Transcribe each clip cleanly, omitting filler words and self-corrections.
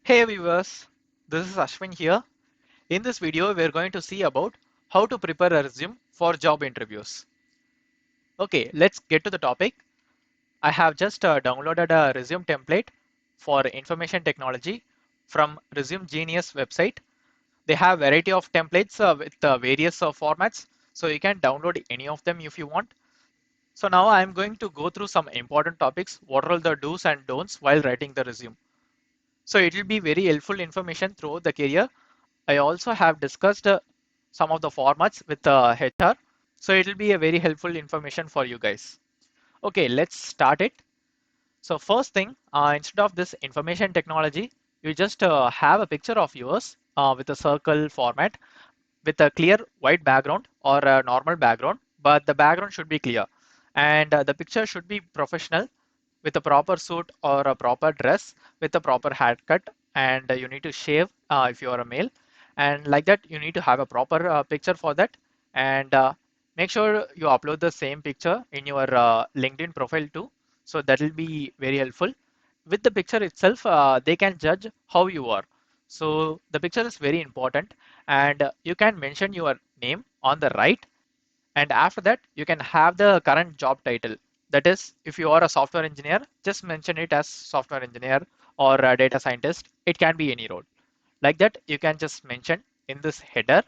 Hey viewers, this is Ashwin here. In this video, we are going to see about how to prepare a resume for job interviews. Okay, let's get to the topic. I have just downloaded a resume template for information technology from Resume Genius website. They have variety of templates with various formats, so you can download any of them if you want. So now I'm going to go through some important topics. What are the do's and don'ts while writing the resume? So it will be very helpful information throughout the career. I also have discussed some of the formats with HR. So it will be a very helpful information for you guys. Okay, let's start it. So first thing, instead of this information technology, you just have a picture of yours with a circle format with a clear white background or a normal background, but the background should be clear. And the picture should be professional with a proper suit or a proper dress with a proper haircut, and you need to shave if you are a male, and like that you need to have a proper picture for that, and make sure you upload the same picture in your LinkedIn profile too, so that will be very helpful. With the picture itself, they can judge how you are, so the picture is very important, and you can mention your name on the right, and after that you can have the current job title. That is, if you are a software engineer, just mention it as software engineer, or a data scientist. It can be any role. Like that you can just mention in this header,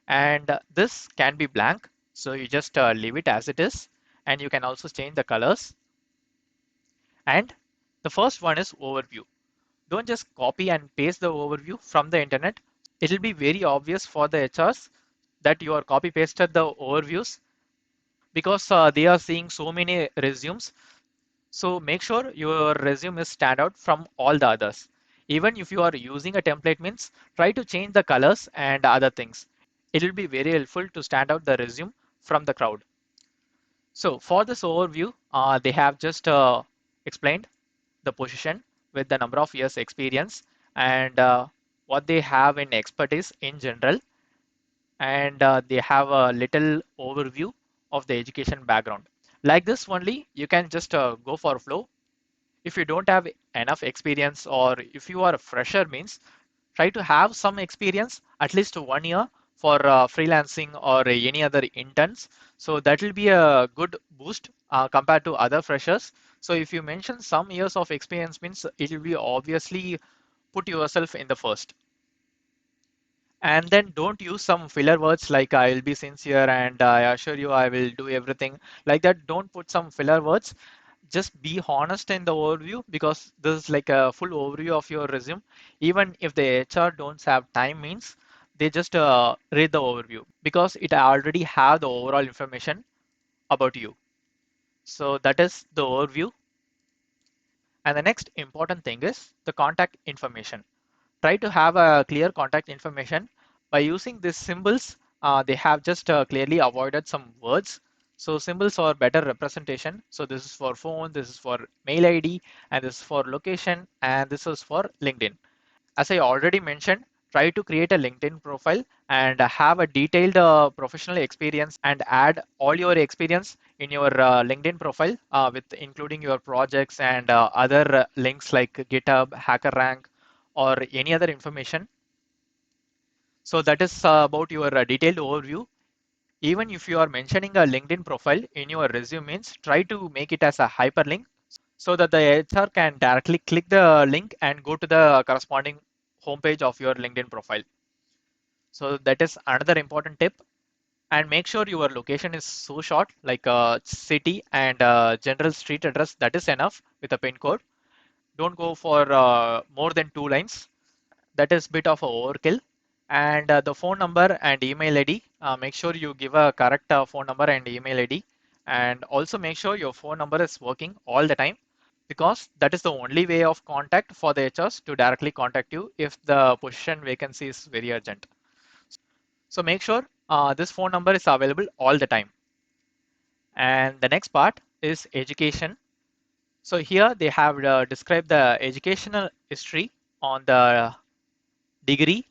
and this can be blank, so you just leave it as it is, and you can also change the colors. And the first one is overview. Don't just copy and paste the overview from the internet. It will be very obvious for the HRs that you are copy pasted the overviews, because they are seeing so many resumes. So make sure your resume is stand out from all the others. Even if you are using a template means, try to change the colors and other things. It will be very helpful to stand out the resume from the crowd. So for this overview, they have just explained the position with the number of years experience, and what they have in expertise in general, and they have a little overview of the education background. Like this only, you can just go for flow. If you don't have enough experience, or if you are a fresher means, try to have some experience, at least 1 year, for freelancing or any other interns. So that will be a good boost compared to other freshers. So if you mention some years of experience means, it will be obviously put yourself in the first. And then don't use some filler words like I'll be sincere and I assure you I will do everything. Like that, don't put some filler words. Just be honest in the overview, because this is like a full overview of your resume. Even if the HR don't have time means, they just read the overview, because it already have the overall information about you. So that is the overview. And the next important thing is the contact information. Try to have a clear contact information. By using these symbols, they have just clearly avoided some words. So symbols are better representation. So this is for phone, this is for mail ID, and this is for location, and this is for LinkedIn. As I already mentioned, try to create a LinkedIn profile and have a detailed professional experience, and add all your experience in your LinkedIn profile with including your projects and other links like GitHub, HackerRank, or any other information. So that is about your detailed overview. Even if you are mentioning a LinkedIn profile in your resume means, try to make it as a hyperlink, so that the HR can directly click the link and go to the corresponding homepage of your LinkedIn profile. So that is another important tip. And make sure your location is so short, like a city and a general street address. That is enough with a pin code. Don't go for more than 2 lines. That is bit of a overkill. And the phone number and email ID, make sure you give a correct phone number and email ID. And also make sure your phone number is working all the time, because that is the only way of contact for the HRs to directly contact you if the position vacancy is very urgent. So make sure this phone number is available all the time. And the next part is education. So here they have described the educational history on the degree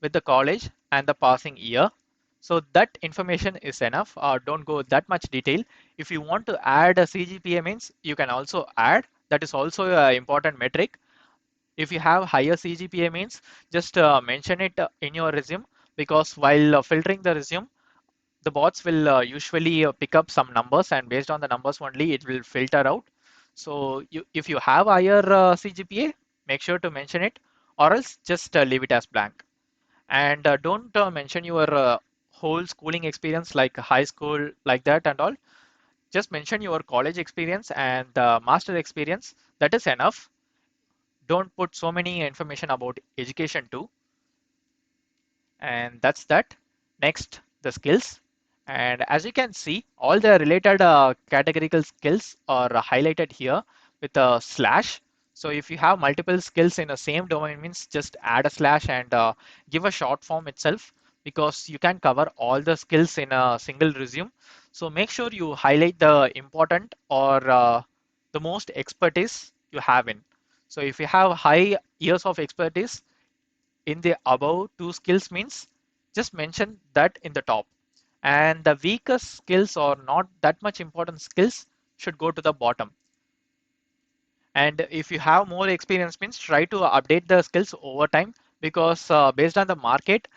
with the college and the passing year. So that information is enough. Don't go that much detail. If you want to add a CGPA means, you can also add. That is also an important metric. If you have higher CGPA means just mention it in your resume, because while filtering the resume, the bots will usually pick up some numbers, and based on the numbers only it will filter out. So if you have higher CGPA, make sure to mention it, or else just leave it as blank. And don't mention your whole schooling experience like high school like that and all. Just mention your college experience and master experience. That is enough. Don't put so many information about education too. And that's that. Next, the skills. And as you can see, all the related categorical skills are highlighted here with a slash. So if you have multiple skills in the same domain means just add a slash and give a short form itself, because you can cover all the skills in a single resume. So make sure you highlight the important or the most expertise you have in. So if you have high years of expertise in the above two skills means just mention that in the top, and the weakest skills or not that much important skills should go to the bottom. And if you have more experience means try to update the skills over time, because based on the market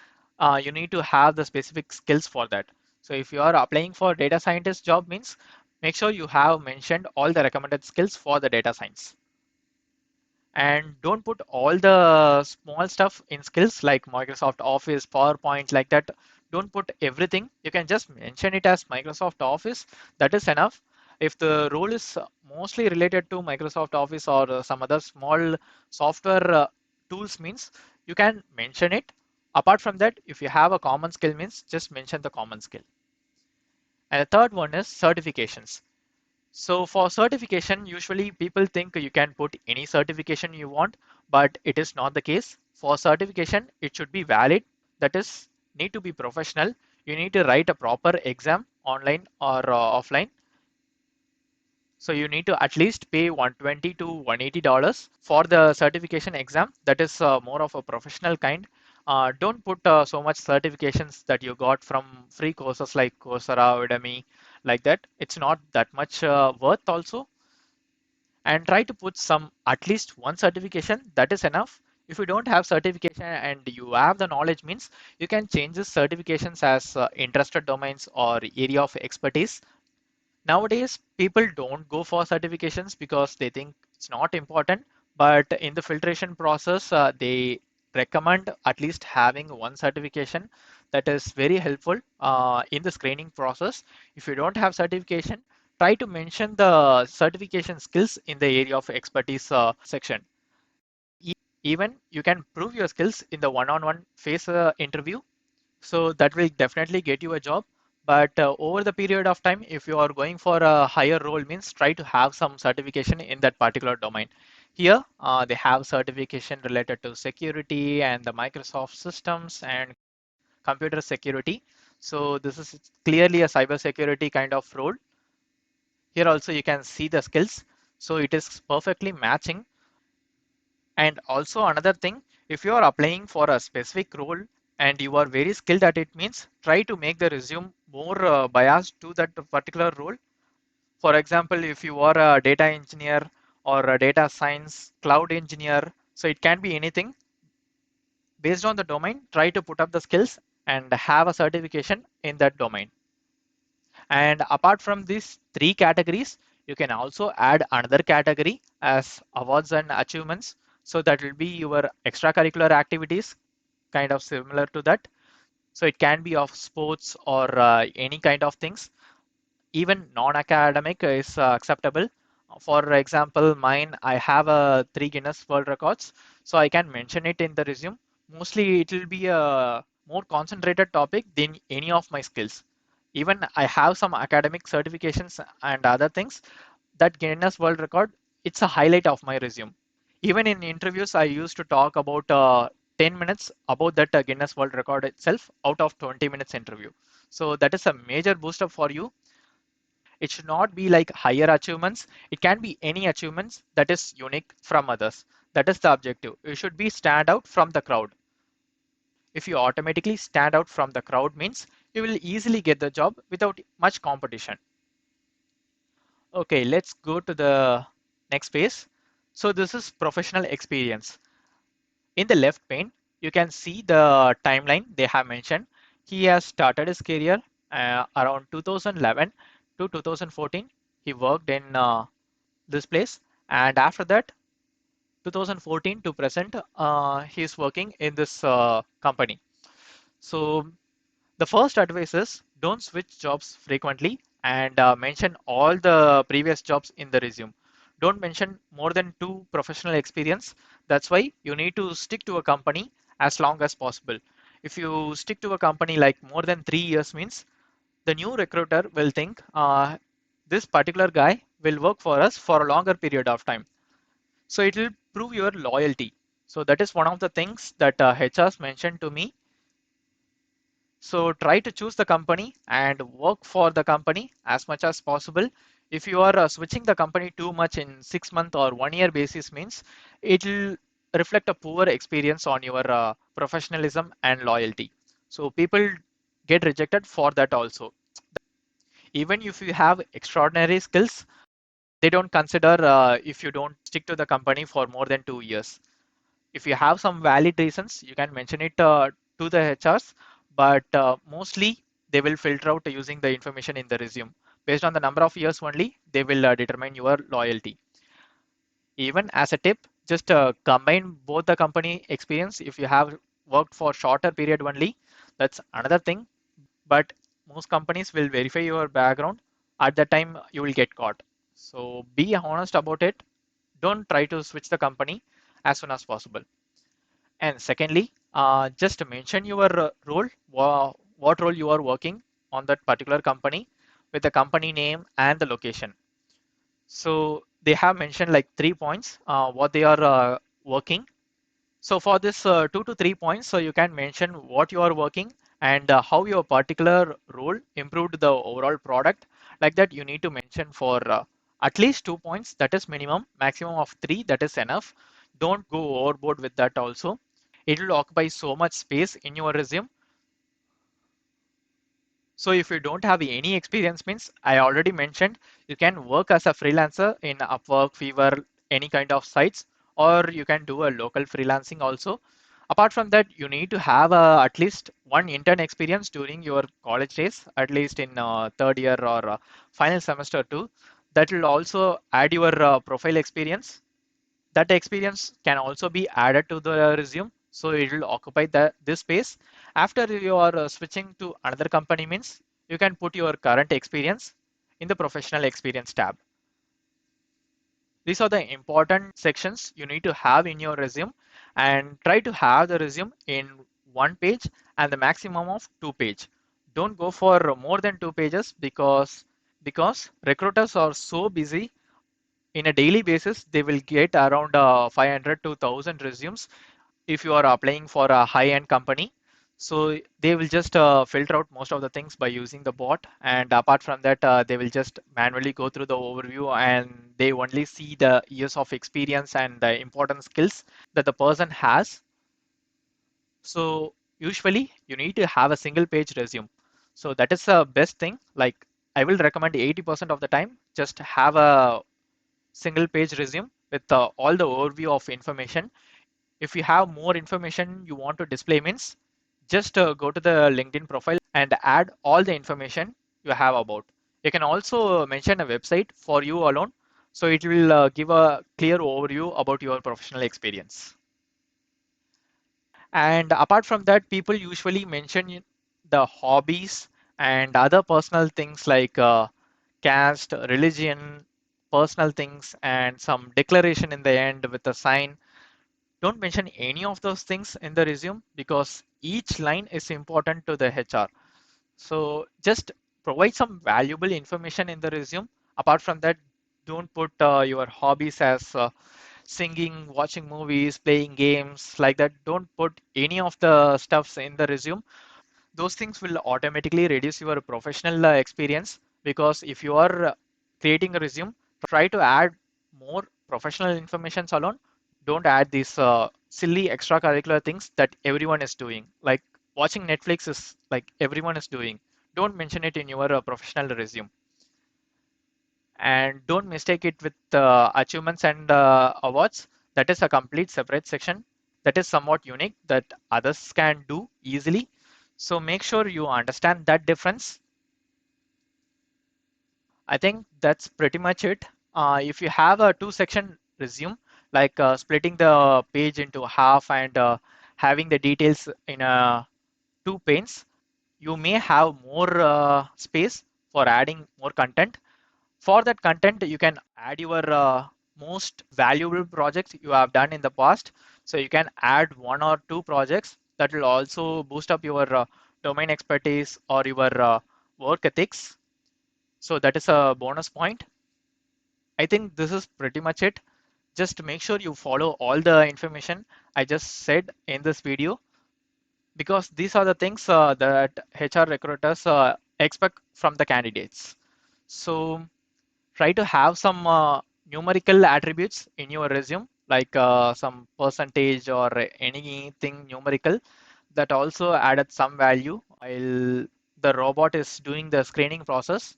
you need to have the specific skills for that. So if you are applying for data scientist job means make sure you have mentioned all the recommended skills for the data science. And don't put all the small stuff in skills like Microsoft Office, PowerPoint, like that. Don't put everything. You can just mention it as Microsoft Office. That is enough. If the role is mostly related to Microsoft Office or some other small software tools means you can mention it. Apart from that, if you have a common skill means just mention the common skill. And the third one is certifications. So for certification, usually people think you can put any certification you want, but it is not the case. For certification, it should be valid. That is, need to be professional. You need to write a proper exam online or offline. So you need to at least pay $120 to $180 for the certification exam. That is more of a professional kind. Don't put so much certifications that you got from free courses like Coursera, Udemy, like that. It's not that much worth also. And try to put some at least one certification. That is enough. If you don't have certification and you have the knowledge means you can change the certifications as interested domains or area of expertise. Nowadays, people don't go for certifications because they think it's not important, but in the filtration process, they recommend at least having one certification. That is very helpful in the screening process. If you don't have certification, try to mention the certification skills in the area of expertise section. Even you can prove your skills in the one-on-one phase interview, so that will definitely get you a job. But over the period of time, if you are going for a higher role means try to have some certification in that particular domain. Here, they have certification related to security and the Microsoft systems and computer security. So this is clearly a cyber security kind of role. Here also you can see the skills. So it is perfectly matching. And also another thing, if you are applying for a specific role and you are very skilled at it means try to make the resume more biased to that particular role. For example, if you are a data engineer or a data science cloud engineer, so it can be anything. Based on the domain, try to put up the skills and have a certification in that domain. And apart from these three categories, you can also add another category as awards and achievements. So that will be your extracurricular activities, kind of similar to that. So it can be of sports or any kind of things. Even non-academic is acceptable. For example, mine, I have three Guinness World Records, so I can mention it in the resume. Mostly it will be a more concentrated topic than any of my skills. Even I have some academic certifications and other things. That Guinness World Record, it's a highlight of my resume. Even in interviews, I used to talk about 10 minutes about that Guinness World Record itself out of 20 minutes interview. So that is a major booster for you. It should not be like higher achievements. It can be any achievements that is unique from others. That is the objective. You should be stand out from the crowd. If you automatically stand out from the crowd means you will easily get the job without much competition. Okay, let's go to the next phase. So this is professional experience. In the left pane, you can see the timeline they have mentioned. He has started his career around 2011 to 2014. He worked in this place, and after that, 2014 to present, he is working in this company. So the first advice is don't switch jobs frequently and mention all the previous jobs in the resume. Don't mention more than 2 professional experience. That's why you need to stick to a company as long as possible. If you stick to a company like more than 3 years means the new recruiter will think this particular guy will work for us for a longer period of time. So it will prove your loyalty. So that is one of the things that HRs mentioned to me. So try to choose the company and work for the company as much as possible. If you are switching the company too much in 6 month or 1 year basis means it will reflect a poor experience on your professionalism and loyalty. So people get rejected for that also. Even if you have extraordinary skills, they don't consider if you don't stick to the company for more than 2 years. If you have some valid reasons, you can mention it to the HRs, but mostly they will filter out using the information in the resume. Based on the number of years only, they will determine your loyalty. Even as a tip, just combine both the company experience. If you have worked for shorter period only, that's another thing. But most companies will verify your background. At that time, you will get caught. So be honest about it. Don't try to switch the company as soon as possible. And secondly, just mention your role, what role you are working on that particular company with the company name and the location. So they have mentioned like 3 points, what they are working. So for this 2 to 3 points, so you can mention what you are working and how your particular role improved the overall product. Like that, you need to mention for at least 2 points. That is minimum. Maximum of three. That is enough. Don't go overboard with that also. It will occupy so much space in your resume. So if you don't have any experience means I already mentioned you can work as a freelancer in Upwork, Fiverr, any kind of sites, or you can do a local freelancing also. Apart from that, you need to have at least one intern experience during your college days, at least in third year or final semester too. That will also add your profile experience. That experience can also be added to the resume, so it will occupy this space. After you are switching to another company means you can put your current experience in the professional experience tab. These are the important sections you need to have in your resume, and try to have the resume in 1 page and the maximum of 2 page. Don't go for more than 2 pages because recruiters are so busy. In a daily basis, they will get around 500 to 1000 resumes if you are applying for a high-end company. So they will just filter out most of the things by using the bot. And apart from that, they will just manually go through the overview and they only see the years of experience and the important skills that the person has. So usually you need to have a single page resume. So that is the best thing. Like I will recommend 80% of the time, just have a single page resume with all the overview of information. If you have more information you want to display means just go to the LinkedIn profile and add all the information you have about. You can also mention a website for you alone, so it will give a clear overview about your professional experience. And apart from that, people usually mention the hobbies and other personal things like caste, religion, personal things, and some declaration in the end with a sign. Don't mention any of those things in the resume because each line is important to the HR. So just provide some valuable information in the resume. Apart from that, don't put your hobbies as singing, watching movies, playing games like that. Don't put any of the stuffs in the resume. Those things will automatically reduce your professional experience, because if you are creating a resume, try to add more professional information alone. Don't add these silly extracurricular things that everyone is doing, like watching Netflix is like everyone is doing. Don't mention it in your professional resume. And don't mistake it with achievements and awards. That is a complete separate section. that is somewhat unique that others can do easily. So make sure you understand that difference. I think that's pretty much it. If you have a two-section resume, like splitting the page into half and having the details in two panes, you may have more space for adding more content. For that content, you can add your most valuable projects you have done in the past. So you can add one or two projects that will also boost up your domain expertise or your work ethics. So that is a bonus point. I think this is pretty much it. Just make sure you follow all the information I just said in this video, because these are the things that HR recruiters expect from the candidates. So try to have some numerical attributes in your resume, like some percentage or anything numerical that also added some value while the robot is doing the screening process.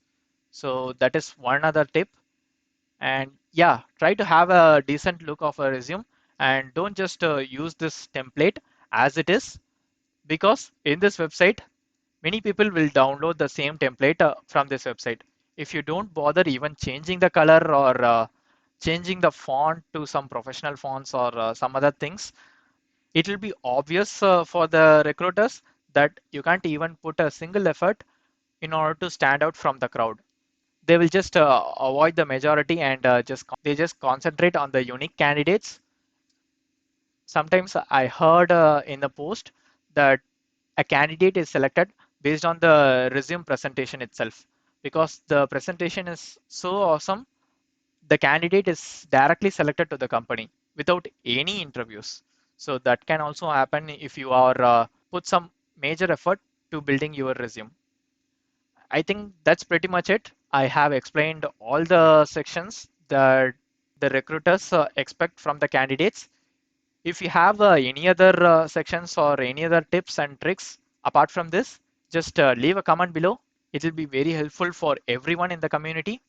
So that is one other tip. And yeah, try to have a decent look of a resume and don't just use this template as it is, because in this website, many people will download the same template from this website. If you don't bother even changing the color or changing the font to some professional fonts or some other things, it will be obvious for the recruiters that you can't even put a single effort in order to stand out from the crowd. They will just avoid the majority and just concentrate on the unique candidates. Sometimes I heard in the post that a candidate is selected based on the resume presentation itself. Because the presentation is so awesome, the candidate is directly selected to the company without any interviews. So that can also happen if you are put some major effort to building your resume. I think that's pretty much it. I have explained all the sections that the recruiters expect from the candidates. If you have any other sections or any other tips and tricks apart from this, just leave a comment below. It will be very helpful for everyone in the community.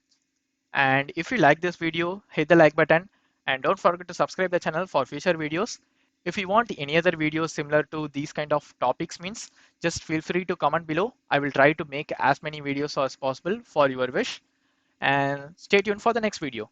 And if you like this video, hit the like button and don't forget to subscribe the channel for future videos. If you want any other videos similar to these kind of topics means, just feel free to comment below. I will try to make as many videos as possible for your wish, and stay tuned for the next video.